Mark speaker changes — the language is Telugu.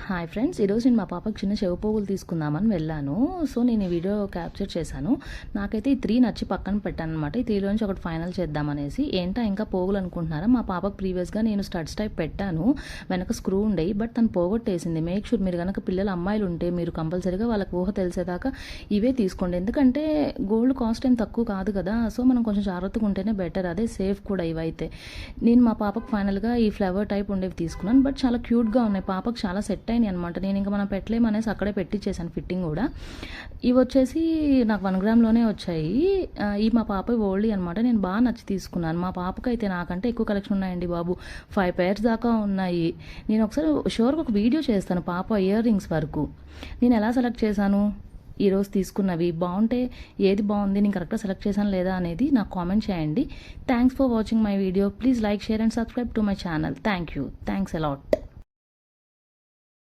Speaker 1: హాయ్ ఫ్రెండ్స్, ఈరోజు నేను మా పాపకు చిన్న చెవి పోగులు తీసుకుందామని వెళ్ళాను. సో నేను ఈ వీడియో క్యాప్చర్ చేశాను. నాకైతే ఈ 3 నచ్చి పక్కన పెట్టాను అనమాట. ఈ 3లోంచి ఒకటి ఫైనల్ చేద్దామనేసి. ఏంటా ఇంకా పోగులు అనుకుంటున్నారా? మా పాపకు ప్రీవియస్గా నేను స్టడ్స్ టైప్ పెట్టాను, వెనక స్క్రూ ఉండేవి, బట్ తను పోగొట్టేసింది. మేక్ షూర్ మీరు కనుక పిల్లలు అమ్మాయిలు ఉంటే మీరు కంపల్సరీగా వాళ్ళకి ఊహ తెలిసేదాకా ఇవే తీసుకోండి. ఎందుకంటే గోల్డ్ కాస్ట్ ఏం తక్కువ కాదు కదా. సో మనం కొంచెం జాగ్రత్తగా ఉంటేనే బెటర్, అదే సేఫ్ కూడా. ఇవైతే నేను మా పాపకు ఫైనల్గా ఈ ఫ్లవర్ టైప్ ఉండేవి తీసుకున్నాను, బట్ చాలా క్యూట్గా ఉన్నాయి, పాపకు చాలా సెట్ అయినాయి అనమాట. నేను ఇంకా మనం పెట్టలేమనేసి అక్కడే పెట్టించేసాను ఫిట్టింగ్ కూడా. ఇవి వచ్చేసి నాకు 1 గ్రామ్లోనే వచ్చాయి. ఈ మా పాప ఓల్డీ అనమాట. నేను బాగా నచ్చి తీసుకున్నాను. మా పాపకు అయితే నాకంటే ఎక్కువ కలెక్షన్ ఉన్నాయండి బాబు, 5 pairs దాకా ఉన్నాయి. నేను ఒకసారి షూర్గా ఒక వీడియో చేస్తాను పాప ఇయర్ రింగ్స్ వరకు. నేను ఎలా సెలెక్ట్ చేశాను, ఈరోజు తీసుకున్నవి బాగుంటే ఏది బాగుంది, నేను కరెక్ట్గా సెలెక్ట్ చేశాను లేదా అనేది నాకు కామెంట్ చేయండి. Thanks for watching my video. Please like, share and subscribe to my channel. Thank you. Thanks a lot.